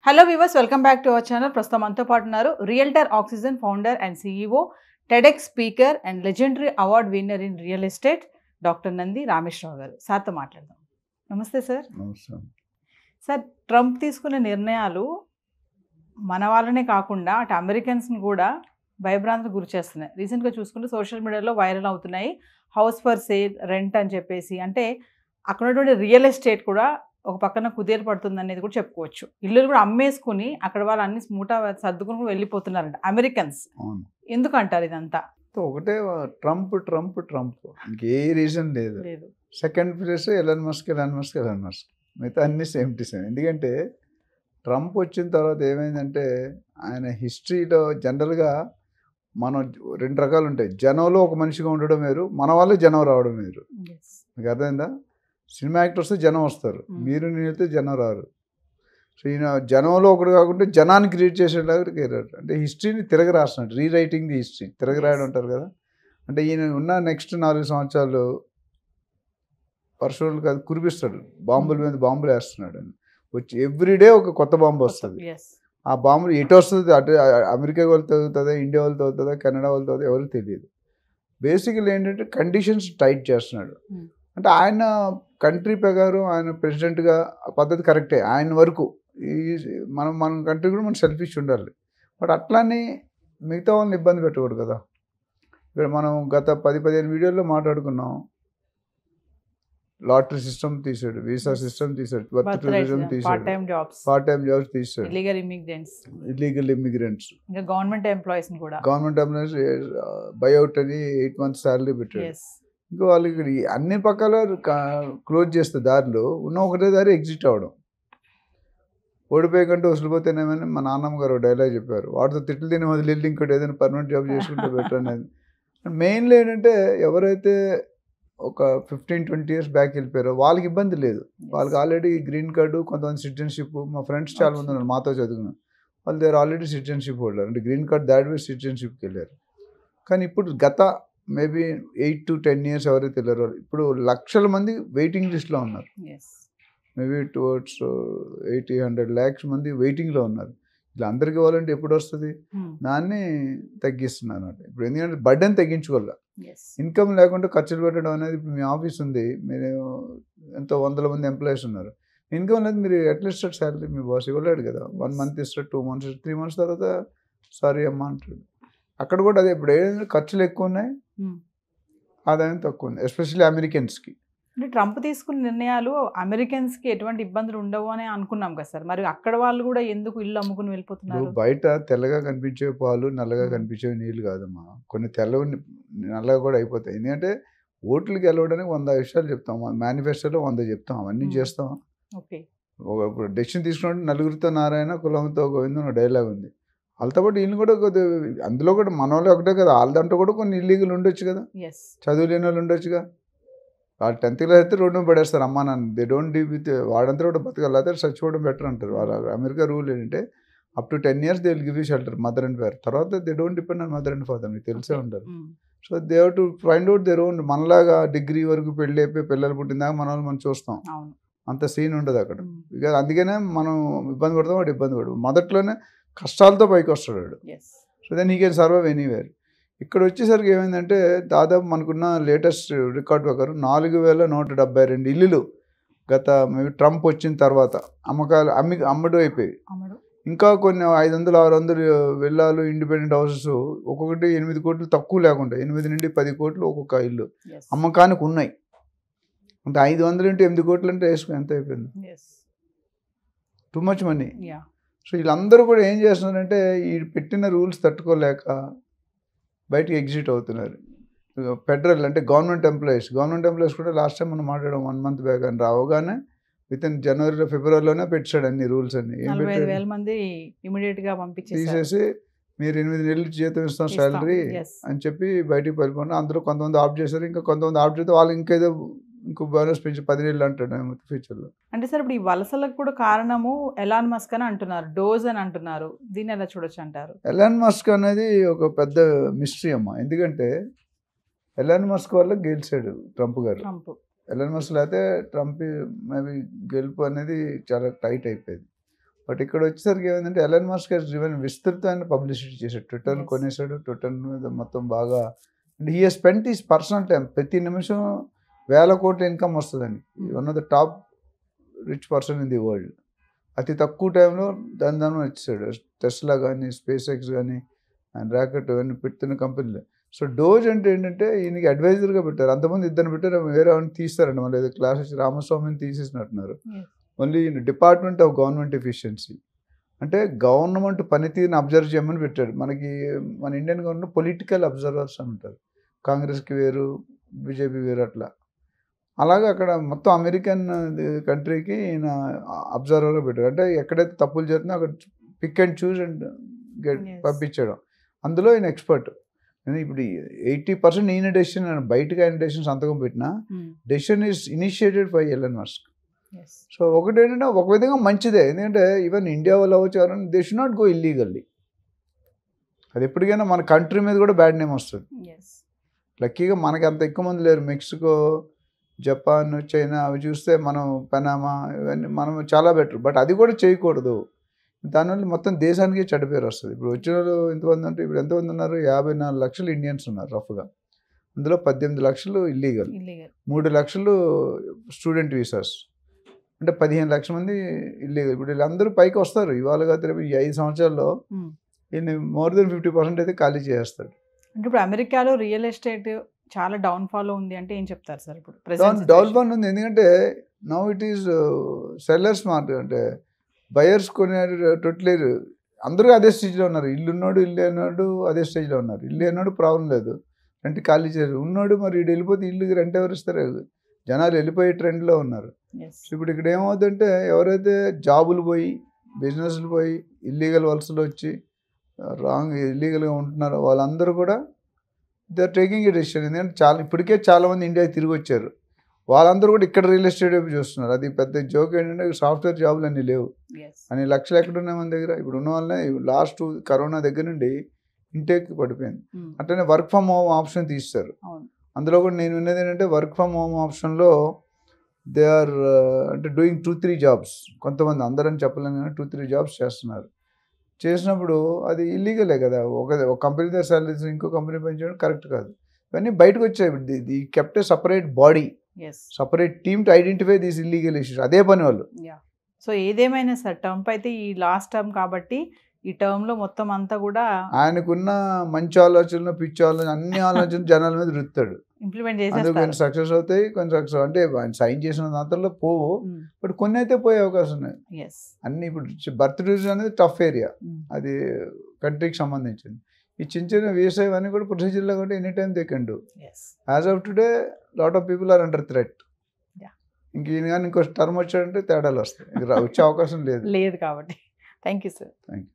Hello viewers, welcome back to our channel. ప్రస్తుతం మనతో పాటు ఉన్నారు realtor oxygen founder and CEO, TEDx speaker and legendary award winner in real estate doctor Nandi Rameshwar Rao గారు. సార్తో మాట్లాడదాం. నమస్తే సార్. నమస్తే సార్, ట్రంప్ తీసుకునే నిర్ణయాలు మన వాళ్ళనే కాకుండా అటు అమెరికన్స్ని కూడా భయభ్రాంతికి గురి చేస్తున్నాయి. రీసెంట్గా చూసుకుంటే సోషల్ మీడియాలో వైరల్ అవుతున్నాయి. హౌస్ ఫర్ సేల్, రెంట్ అని చెప్పేసి, అంటే అక్కడ ఉన్నటువంటి రియల్ ఎస్టేట్ కూడా ఒక పక్కన కుదేలు పడుతుంది అనేది కూడా చెప్పుకోవచ్చు. ఇల్లులు కూడా అమ్మేసుకుని అక్కడ వాళ్ళు అన్ని స్మూటా సర్దుకుని వెళ్ళిపోతున్నారంట అమెరికన్స్. ఎందుకు అంటారు ఇదంతా? ఒకటే ట్రంప్ ట్రంప్ ట్రంప్, ఇంకే రీజన్ లేదు. Second place Elon Musk. మిగతా అన్ని సేమ్ టు సేమ్. ఎందుకంటే ట్రంప్ వచ్చిన తర్వాత ఏమైందంటే ఆయన హిస్టరీలో జనరల్గా మనం రెండు రకాలు ఉంటాయి. జనంలో ఒక మనిషిగా ఉండడం వేరు, మన వాళ్ళే జనం రావడం వేరు. మీకు అర్థమైందా? సినిమా యాక్టర్స్ జనం వస్తారు, మీరు నేనైతే జనం రారు. సో ఈయన జనంలో ఒకటి కాకుండా జనాన్ని క్రియేట్ చేసేలాగా క్రియేట్, అంటే హిస్టరీని తిరగ రాస్తున్నాడు. రీరైటింగ్ ది హిస్టరీ, తిరగ రాయడం అంటారు కదా. అంటే ఈయన ఉన్న నెక్స్ట్ 4 సంవత్సరాలు వర్షాలు కాదు కురిపిస్తాడు, బాంబుల మీద బాంబులు వేస్తున్నాడు. వచ్చి ఎవ్రీడే ఒక కొత్త బాంబు వస్తుంది. ఆ బాంబులు ఎటు వస్తుంది, అటు అమెరికా వాళ్ళతో అవుతుందా, ఇండియా వాళ్ళతో అవుతుందా, కెనడా వాళ్ళతో అవుతుందా, ఎవరికి తెలియదు. బేసికల్ ఏంటంటే కండిషన్స్ టైట్ చేస్తున్నాడు. అంటే ఆయన కంట్రీ ప్రకారం ఆయన ప్రెసిడెంట్గా పద్ధతి కరెక్టే ఆయన వరకు. మన కంట్రీ కూడా మనం సెల్ఫిష్ ఉండాలి. బట్ అట్లానే మిగతా వాళ్ళని ఇబ్బంది పెట్టకూడదు కదా. ఇక్కడ మనం గత 10-15 వీడియోల్లో మాట్లాడుకున్నాం. లాటరీ సిస్టమ్ తీసాడు, వీసా సిస్టమ్ తీసాడు, బర్త్ టూరిజం తీసాడు, పార్ట్ టైం జాబ్స్ తీసాడు, illegal immigrants, government employees buyout అని 8 months శాలరీ పెట్టాడు. ఇంకా వాళ్ళకి అన్ని పక్కల క్లోజ్ చేస్తే దారిలో ఉన్న ఒకటే దారి ఎగ్జిట్ అవ్వడం. ఓడిపోయే కంటే వసలిపోతేనేమని మా నాన్నమ్మ గారు డైలాగ్ చెప్పారు. వాటితో తిట్లు తిని వదిలి ఇంకోటి ఏదైనా పర్మనెంట్ జాబ్ చేసుకుంటే బెటర్ అనేది. మెయిన్లీ ఏంటంటే ఎవరైతే ఒక 15-20 years బ్యాక్ వెళ్ళిపోయారో వాళ్ళకి ఇబ్బంది లేదు. వాళ్ళకి ఆల్రెడీ గ్రీన్ కార్డు, కొంతమంది సిటిజన్షిప్. మా ఫ్రెండ్స్ చాలా మంది ఉన్నారు మాతో చదువుకున్నారు, వాళ్ళు దగ్గర ఆల్రెడీ సిటిజన్షిప్ హోల్డర్, అంటే గ్రీన్ కార్డ్ దాటి సిటిజన్షిప్కి వెళ్ళారు. కానీ ఇప్పుడు గత మేబీ 8 to 10 years ఎవరైతే వెళ్ళారో ఇప్పుడు లక్షల మంది వెయిటింగ్ లిస్ట్లో ఉన్నారు. మేబీ టువర్డ్స్ 80-100 lakhs మంది వెయిటింగ్లో ఉన్నారు. ఇలా అందరికీ ఇవ్వాలంటే ఎప్పుడు వస్తుంది? దాన్ని తగ్గిస్తున్నారు అన్నమాట. ఇప్పుడు ఎందుకంటే బర్డెన్ తగ్గించుకోవాలి. ఇన్కమ్ లేకుండా ఖర్చులు పెట్టడం అనేది, ఇప్పుడు మీ ఆఫీస్ ఉంది, మీరు ఎంతో 100 మంది ఎంప్లాయీస్ ఉన్నారు, ఇన్కమ్ లేదు, మీరు అట్లీస్ట్ శాలరీ మీ బాస్ ఇవ్వలేడు కదా. 1 month ఇస్తాడు, 2 months, 3 months తర్వాత సారీ అమ్మా అంటాడు. అక్కడ కూడా అదే. ఇప్పుడు ఏదైనా ఖర్చులు ఎక్కువ ఉన్నాయి, ఆదాయం తక్కువ ఉంది, ఎస్పెషల్లీ అమెరికన్స్కి. అంటే ట్రంప్ తీసుకున్న నిర్ణయాలు అమెరికన్స్కి ఎటువంటి ఇబ్బందులు ఉండవు అని అనుకున్నాం కదా సార్. మరి అక్కడ వాళ్ళు కూడా ఎందుకు ఇల్లు అమ్ముకుని వెళ్ళిపోతున్నారు? బయట తెల్లగా కనిపించే పాలు నల్లగా కనిపించే నీళ్ళు కాదమ్మా, కొన్ని తెల్లవి నల్లగా కూడా అయిపోతాయి. ఎందుకంటే ఓట్లకి గెలవడానికి 100 విషయాలు చెప్తాం, మేనిఫెస్టోలో 100 చెప్తాం, అవన్నీ చేస్తాం. ఓకే, ఇప్పుడు డెసిషన్ తీసుకున్నట్టు నలుగురితో నారాయణ కులంతో గోవిందం డైలాగ్ ఉంది. వాళ్ళతో పాటు వీళ్ళు కూడా కొద్దిగా, అందులో కూడా మన వాళ్ళు ఒకటే కదా, వాళ్ళ దాంట్లో కూడా కొన్ని ఇల్లీగల్ ఉండొచ్చు కదా, చదువు లేని వాళ్ళు ఉండొచ్చుగా. వాళ్ళు 10th class అయితే రోడ్డు మీద పడేస్తారు అమ్మా నాన్న. దే డోంట్ డీల్ విత్ వాడంతా కూడా బతకాలి, అయితే చచ్చిపోవడం బెటర్ అంటారు. వాళ్ళ అమెరికా రూల్ ఏంటంటే up to 10 years they will give you shelter, mother and father. తర్వాత they don't depend on mother and father, మీకు తెలిసే ఉంటారు. So they have to find out their own. మనలాగా డిగ్రీ వరకు పెళ్ళి అయిపోయి పిల్లలు పుట్టిందాక మన వాళ్ళు మనం చూస్తాం, అంత సీన్ ఉండదు అక్కడ. ఇక అందుకనే మనం ఇబ్బంది పడతాం, వాడు ఇబ్బంది పడదు. మొదట్లోనే కష్టాలతో పైకి వస్తాడు వాడు. So then he can survive anywhere. ఇక్కడ వచ్చేసరికి ఏమైందంటే దాదాపు మనకున్న లేటెస్ట్ రికార్డ్ ప్రకారం 4172 ఇల్లులు గత ట్రంప్ వచ్చిన తర్వాత అమ్మకాలు అమ్మడం అయిపోయి. ఇంకా కొన్ని 500-600 విల్లాలు, ఇండిపెండెంట్ హౌసెస్, ఒక్కొక్కటి 8 కోట్లు తక్కువ లేకుండా 8 నుండి 10 కోట్లు ఒక్కొక్క ఇల్లు అమ్మకానికి ఉన్నాయి. అంటే 500 into 8 కోట్లు అంటే వేసుకుని ఎంత అయిపోయింది? Too much money. సో వీళ్ళందరూ కూడా ఏం చేస్తున్నారంటే ఈ పెట్టిన రూల్స్ తట్టుకోలేక బయటికి ఎగ్జిట్ అవుతున్నారు. ఫెడరల్ అంటే గవర్నమెంట్ ఎంప్లాయీస్ కూడా లాస్ట్ టైం మనం మాట్లాడాం 1 month బ్యాక్ అని రావగానే వితిన్ జనవరిలో ఫిబ్రవరిలోనే పెట్టాడు అన్ని రూల్స్ అన్ని. 45,000 మంది ఇమీడియట్గా తీసేసి మీరు 8 నెలలు జీతం ఇస్తాం శాలరీ అని చెప్పి బయటికి వెళ్ళిపోయినా. అందులో కొంతమంది ఆఫ్ చేశారు, ఇంకా కొంతమంది ఆఫ్ చేస్తే వాళ్ళు ఇంకేదో ఇంకో బోనస్ పెంచి 10 నెలలు అంటాడు ఫ్యూచర్లో. అంటే సార్ ఇప్పుడు ఈ వలసలకు కూడా కారణము ఎలాన్ మస్క్ అని అంటున్నారు, డోజ్ అని అంటున్నారు. దీన్ని ఎలా చూడొచ్చు అంటారు? ఎలాన్ మస్క్ అనేది ఒక పెద్ద మిస్టరీ అమ్మా. ఎందుకంటే ఎలాన్ మస్క్ వల్ల గెలిచాడు ట్రంప్ గారు. ఎలాన్ మస్క్ అయితే ట్రంప్ మేబీ గెలుపు అనేది చాలా టైట్ అయిపోయింది. బట్ ఇక్కడ వచ్చేసరికి ఏమైందంటే ఎలన్ మస్క్ హెస్ డ్రివెన్ విస్తృతమైన పబ్లిసిటీ చేశాడు. Twitter Yes. కొనేసాడు, ట్విట్టర్ మీద మొత్తం బాగా and he he's spent his personal time. ప్రతి నిమిషం 1,000 కోట్ల ఇన్కమ్ వస్తుందని. One of the top rich person in the world. అతి తక్కువ టైంలో దాని వచ్చేసాడు. టెస్లా కానీ, స్పేస్ ఎక్స్ కానీ, అండ్ ర్యాకెట్ ఇవన్నీ పెడుతున్న కంపెనీలు. సో డోజ్ అంటే ఏంటంటే ఈయనకి అడ్వైజర్గా పెట్టారు. అంతమంది ఇద్దరు పెట్టారు, వేరే వాళ్ళని తీస్తారండి. మళ్ళీ ఏదో క్లాస్ వచ్చి రామస్వామిని తీసేసినట్టున్నారు. Only department of government efficiency అంటే గవర్నమెంట్ పనితీరుని అబ్జర్వ్ చేయమని పెట్టాడు. మనకి మన ఇండియన్ గవర్నమెంట్ పొలిటికల్ అబ్జర్వర్స్ అని ఉంటారు. కాంగ్రెస్కి వేరు, బీజేపీ వేరు అట్లా. అలాగే అక్కడ మొత్తం అమెరికన్ కంట్రీకి ఈయన అబ్జర్వర్గా పెట్టాడు. అంటే ఎక్కడైతే తప్పులు జరుగుతుందో అక్కడ పిక్ అండ్ చూస్ అండ్ పంపించడం. అందులో ఈయన ఎక్స్పర్ట్. ఇప్పుడు 80% ఈయన డెసిషన్, బయటకు ఆయన డెసిషన్ సంతకం పెట్టినా decision is initiated by Elon Musk. So ఒకటి ఏంటంటే ఒక విధంగా మంచిదే, ఎందుకంటే ఈవెన్ ఇండియా వాళ్ళు అవ్వచ్చు, they should not go illegally. అది ఎప్పటికైనా మన కంట్రీ మీద కూడా బ్యాడ్ నేమ్ వస్తుంది. లక్కీగా మనకి అంత ఎక్కువ మంది లేరు. మెక్సికో, జపాన్, చైనా అవి చూస్తే మనం పనామా ఇవన్నీ మనం చాలా బెటర్. బట్ అది కూడా చేయకూడదు. దానివల్ల మొత్తం దేశానికి చెడ్డ పేరు వస్తుంది. ఇప్పుడు వచ్చిన వాళ్ళు ఎంతమంది అంటే ఇప్పుడు ఎంతమంది ఉన్నారు? 54 లక్షలు ఇండియన్స్ ఉన్నారు రఫ్గా. అందులో 18 లక్షలు ఇల్లీగల్, 3 లక్షలు స్టూడెంట్ వీసాస్, అంటే 15 లక్షల మంది ఇల్లీగల్. ఇప్పుడు వీళ్ళందరూ పైకి వస్తారు. ఇవాళ కాదు రేపు ఈ 5 సంవత్సరాల్లో ఈయన మోర్ దెన్ 50% అయితే ఖాళీ చేస్తాడు. అంటే ఇప్పుడు అమెరికాలో రియల్ ఎస్టేట్ చాలా డౌన్ఫాల్ ఉంది అంటే ఏం చెప్తారు సార్? ఇప్పుడు డౌన్ఫాల్ ఉంది ఎందుకంటే now it is sellers market. అంటే బయర్స్ కొనేటట్లేరు. అందరూ అదే స్టేజ్లో ఉన్నారు. ఇల్లు అన్నాడు అదే స్టేజ్లో ఉన్నారు. ఇల్లు అన్నాడు ప్రాబ్లం లేదు, రెంట్ ఖాళీ చేయరు. ఉన్నాడు మరి ఇటు వెళ్ళిపోతే ఇల్లుకి రెంట్ ఎవరు ఇస్తారు? జనాలు వెళ్ళిపోయే ట్రెండ్లో ఉన్నారు. ఇప్పుడు ఇక్కడ ఏమవుతుందంటే ఎవరైతే జాబులు పోయి, బిజినెస్లు పోయి, ఇల్లీగల్ వలసలు వచ్చి ఇల్లీగల్గా ఉంటున్నారో వాళ్ళందరూ కూడా they are taking a decision. ఎందుకంటే ఇప్పటికే చాలామంది ఇండియాకి తిరిగి వచ్చారు. వాళ్ళందరూ కూడా ఇక్కడ రియల్ ఎస్టేట్ వైపు చూస్తున్నారు. అది పెద్ద జోక్ ఏంటంటే సాఫ్ట్వేర్ జాబులు అన్నీ లేవు అని లక్షలు ఎక్కడున్నాయి మన దగ్గర. ఇప్పుడు ఉన్న వాళ్ళనే లాస్ట్ కరోనా దగ్గర నుండి ఇంటేక్ పడిపోయింది. అట్లనే వర్క్ ఫ్రమ్ హోమ్ ఆప్షన్ తీస్తారు. అందులో కూడా నేను విన్నది ఏంటంటే వర్క్ ఫ్రమ్ హోమ్ ఆప్షన్లో దే ఆర్ అంటే డూయింగ్ 2-3 జాబ్స్. కొంతమంది అందరని చెప్పలేను కానీ 2-3 జాబ్స్ చేస్తున్నారు. చేసినప్పుడు అది ఇల్లీగలే కదా. ఒక కంపెనీ దగ్గర సాలరీస్ ఇంకో కంపెనీ పెంచడం కరెక్ట్ కాదు. ఇవన్నీ బయటకు వచ్చాయి. The kept A separate body, separate team to identify these illegal issues. అదే పని వాళ్ళు. సో ఏదేమైనా సార్ ట్రంప్ అయితే ఈ లాస్ట్ టర్మ్ కాబట్టి ఈ టర్మ్లో మొత్తం అంతా కూడా ఆయనకున్న మంచి ఆలోచనలు, పిచ్చి ఆలోచన, అన్ని ఆలోచనలు జనాల మీద రుత్తాడు. ఇంప్లిమెంట్ అందుకు కొన్ని సక్సెస్ అవుతాయి, కొన్ని సక్సెస్ అంటే ఆయన సైన్ చేసిన దాంట్లో పోవు, బట్ కొన్ని అయితే పోయే అవకాశం ఉన్నాయి. అన్ని ఇప్పుడు బర్త్ డివిజన్ అనేది టఫ్ ఏరియా, అది కంట్రీకి సంబంధించింది. ఈ చిన్న చిన్న వ్యవసాయం అన్నీ కూడా ప్రొసీజర్లో కూడా any time they can do. As of today lot of people are under threat. ఇంక ఈయన కానీ ఇంకో టర్మ్ వచ్చాడంటే తేడాలు వస్తాయి, వచ్చే అవకాశం లేదు కాబట్టి. Thank you sir. Thank you.